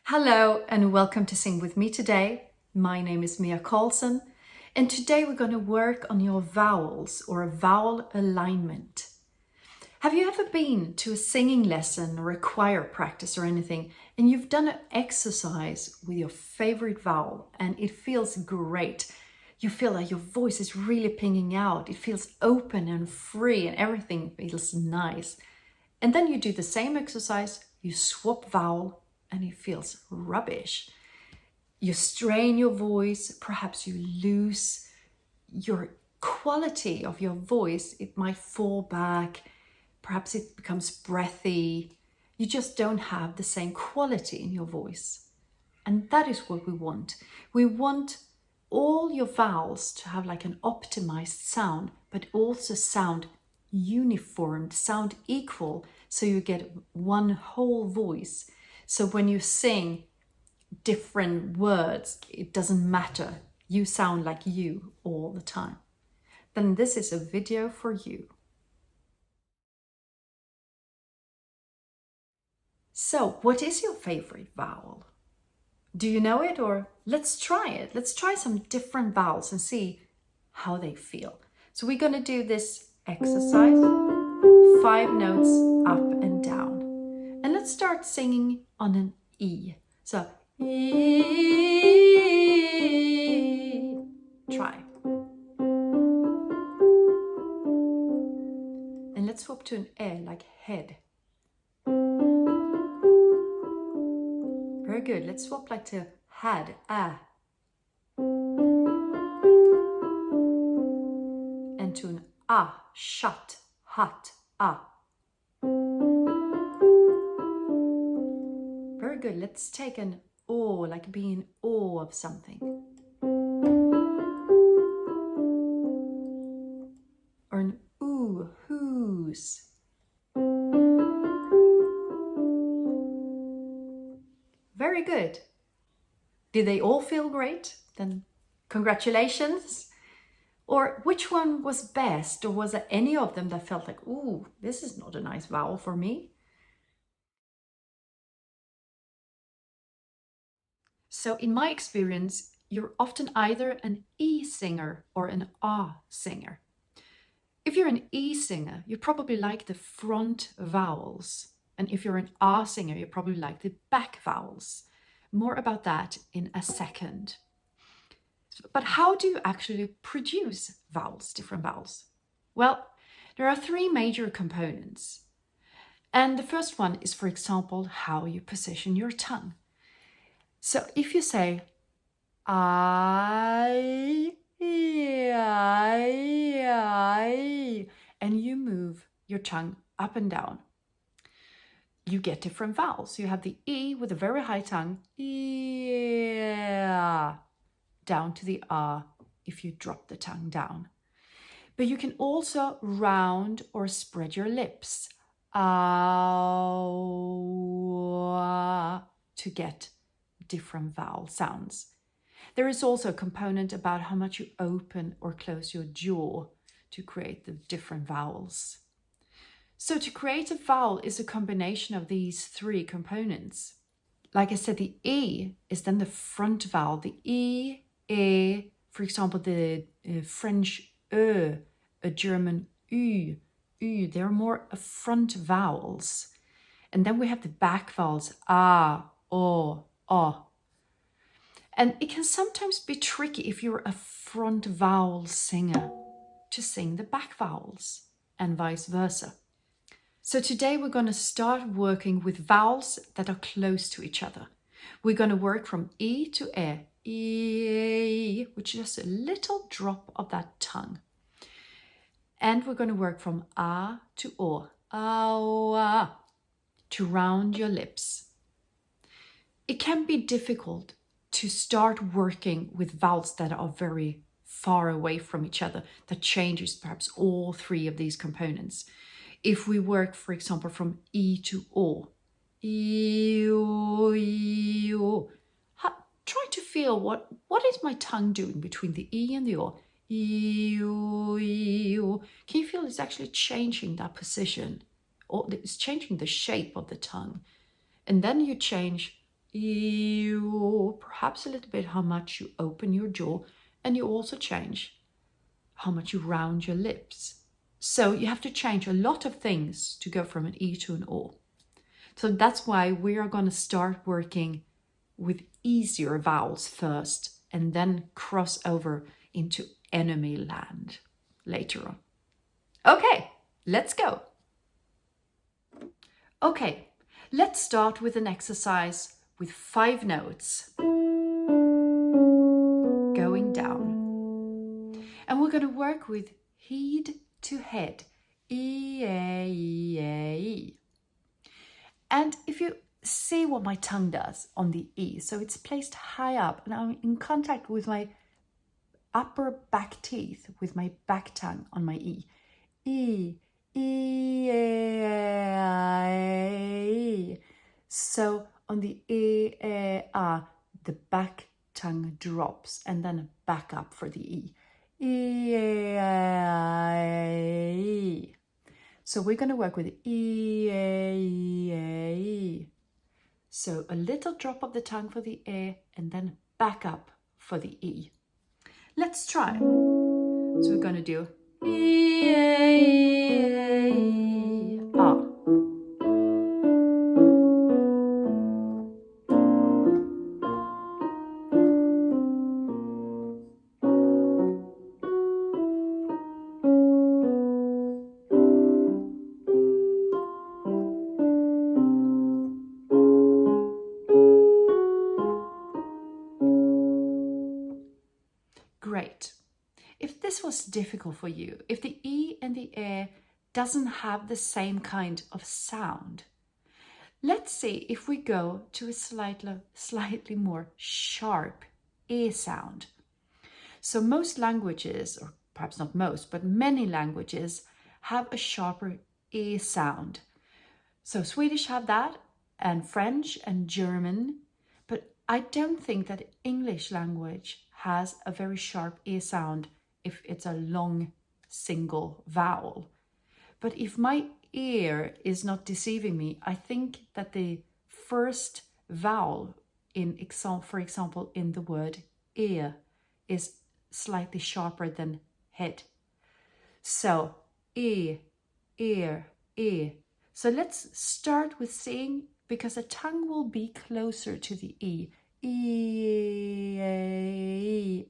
Hello and welcome to Sing With Me today. My name is Mia Karlsson and today we're going to work on your vowels or a vowel alignment. Have you ever been to a singing lesson or a choir practice or anything and you've done an exercise with your favorite vowel and it feels great? You feel like your voice is really pinging out. It feels open and free and everything feels nice. And then you do the same exercise, you swap vowel, and it feels rubbish. You strain your voice, perhaps you lose your quality of your voice. It might fall back, perhaps it becomes breathy. You just don't have the same quality in your voice. And that is what we want. We want all your vowels to have like an optimized sound, but also sound uniform, sound equal, so you get one whole voice. So when you sing different words, it doesn't matter. You sound like you all the time. Then this is a video for you. So what is your favorite vowel? Do you know it, or let's try it. Let's try some different vowels and see how they feel. So we're going to do this exercise, 5 notes up and down. And let's start singing on an E. So, E. Try. And let's swap to an E, like head. Very good. Let's swap like to had, and to an shut, hut, Very good. Let's take an O, like being in awe of something. Or an oo, whose. Very good. Did they all feel great? Then congratulations. Or which one was best? Or was there any of them that felt like, ooh, this is not a nice vowel for me? So in my experience, you're often either an E singer or an A singer. If you're an E singer, you probably like the front vowels. And if you're an A singer, you probably like the back vowels. More about that in a second. But how do you actually produce vowels, different vowels? Well, there are 3 major components. And the first one is, for example, how you position your tongue. So if you say I, and you move your tongue up and down, you get different vowels. You have the E with a very high tongue, down to the R if you drop the tongue down. But you can also round or spread your lips to get different vowel sounds. There is also a component about how much you open or close your jaw to create the different vowels. So to create a vowel is a combination of these 3 components. Like I said, the E is then the front vowel. The E, for example, the French a German Ü, they're more front vowels. And then we have the back vowels, o. And it can sometimes be tricky if you're a front vowel singer to sing the back vowels and vice versa. So today we're going to start working with vowels that are close to each other. We're going to work from E to E, which is just a little drop of that tongue. And we're going to work from A to O, to round your lips. It can be difficult to start working with vowels that are very far away from each other, that changes perhaps all 3 of these components. If we work, for example, from E to O, try to feel what is my tongue doing between the E and the O. Can you feel it's actually changing that position? Or it's changing the shape of the tongue. And then you change ew. Perhaps a little bit how much you open your jaw, and you also change how much you round your lips. So you have to change a lot of things to go from an E to an O. So that's why we are going to start working with easier vowels first and then cross over into enemy land later on. Okay, let's go. Okay, let's start with an exercise with 5 notes going down. And we're going to work with head to head. E, A, E, A, E. And if you see what my tongue does on the E, so it's placed high up and I'm in contact with my upper back teeth, with my back tongue on my E. E, E, A. So on the E, A, the back tongue drops and then back up for the E. E, A. So we're going to work with E, A. So a little drop of the tongue for the E and then back up for the E. Let's try. So we're going to do E, A, A. Great. If this was difficult for you, if the E and the E doesn't have the same kind of sound, let's see if we go to a slightly more sharp E sound. So most languages, or perhaps not most, but many languages have a sharper E sound. So Swedish have that, and French and German, but I don't think that English language has a very sharp E sound if it's a long single vowel. But if my ear is not deceiving me, I think that the first vowel for example, in the word ear is slightly sharper than head. So e, ear, e. So let's start with saying, because the tongue will be closer to the E. E,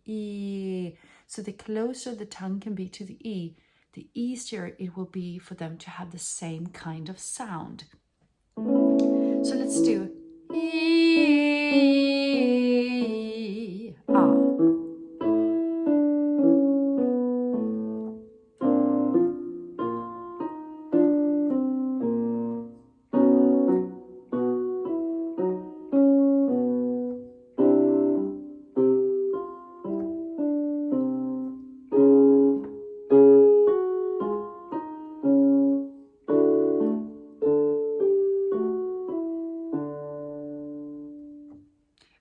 E. So the closer the tongue can be to the E, the easier it will be for them to have the same kind of sound. So let's do E, A.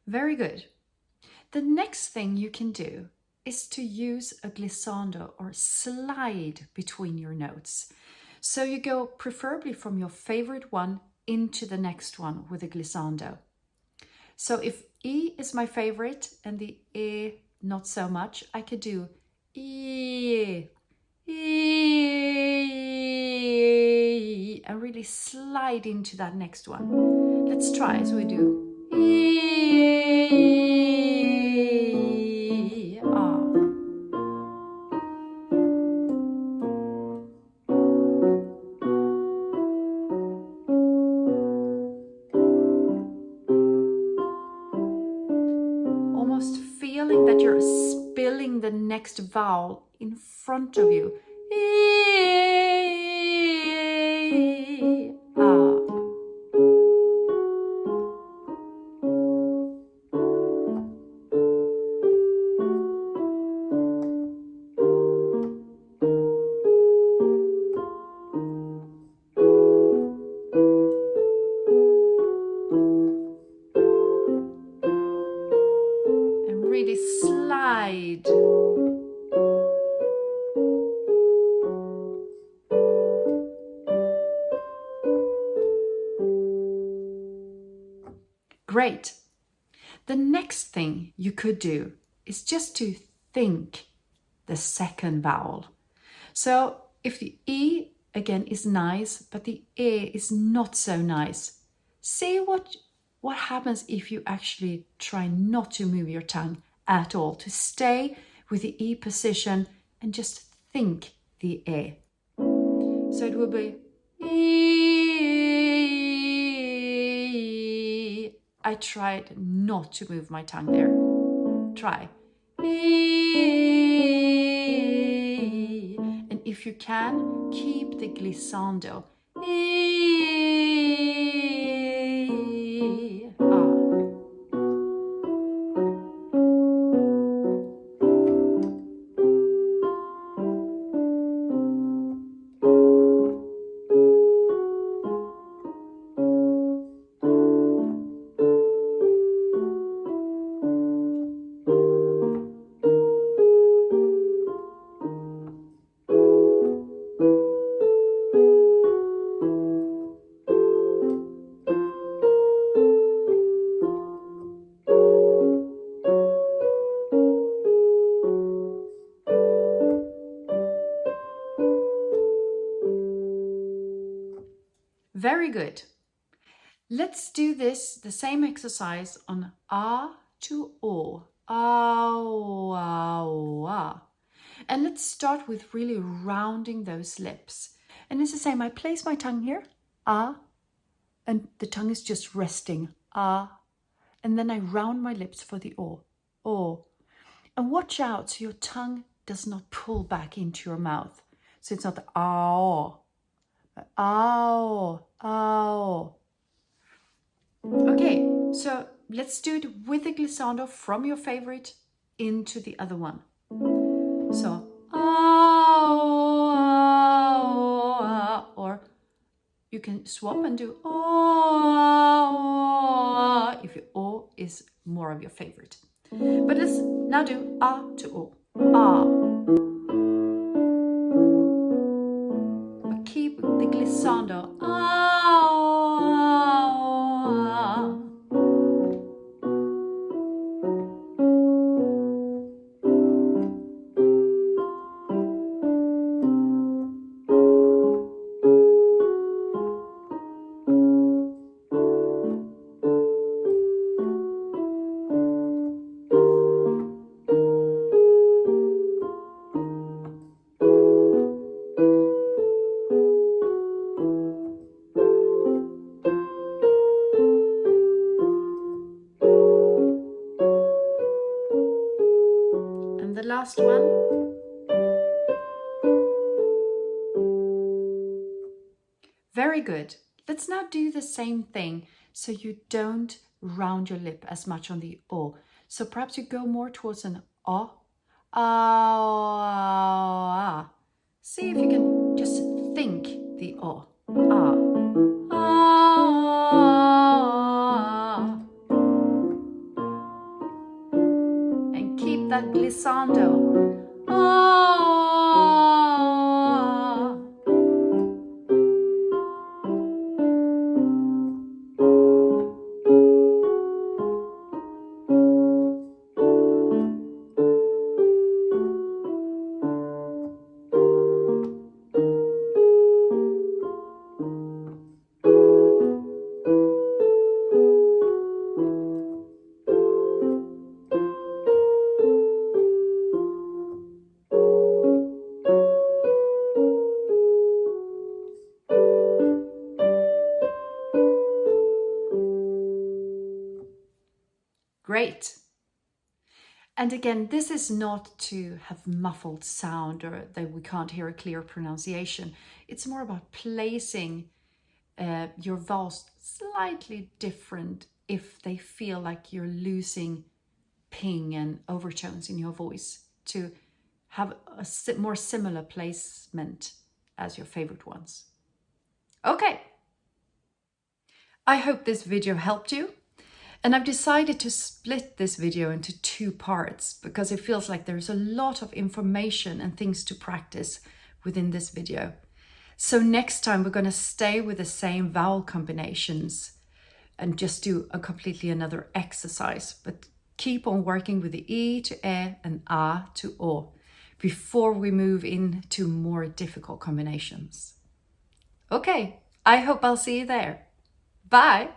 Very good. The next thing you can do is to use a glissando or slide between your notes. So you go preferably from your favorite one into the next one with a glissando. So if E is my favorite and the E not so much, I could do E, E, and really slide into that next one. Let's try. So we do E, A. Almost feeling that you're spilling the next vowel in front of you. E, A. Really slide. Great. The next thing you could do is just to think the second vowel. So if the E again is nice, but the E is not so nice, see what happens if you actually try not to move your tongue at all, to stay with the E position and just think the E. So it will be E. I tried not to move my tongue there. Try. E. And if you can, keep the glissando. E. Ah. Very good. Let's do the same exercise on A to O. Ah. And let's start with really rounding those lips. And it's the same, I place my tongue here, ah, and the tongue is just resting, ah. And then I round my lips for the O. And watch out so your tongue does not pull back into your mouth. So it's not the ow, ow. Okay, so let's do it with the glissando from your favorite into the other one. So, or you can swap and do if your O is more of your favorite. But let's now do A to O. But keep the glissando. The last one. Very good. Let's now do the same thing so you don't round your lip as much on the O. So perhaps you go more towards an O. Ah. See if you can just think the O. Ah. And keep that glissando. Great. And again, this is not to have muffled sound or that we can't hear a clear pronunciation. It's more about placing your vowels slightly different if they feel like you're losing ping and overtones in your voice, to have a more similar placement as your favorite ones. Okay. I hope this video helped you. And I've decided to split this video into 2 parts because it feels like there's a lot of information and things to practice within this video. So next time we're going to stay with the same vowel combinations, and just do a completely another exercise. But keep on working with the E to E and A to O before we move into more difficult combinations. Okay, I hope I'll see you there. Bye.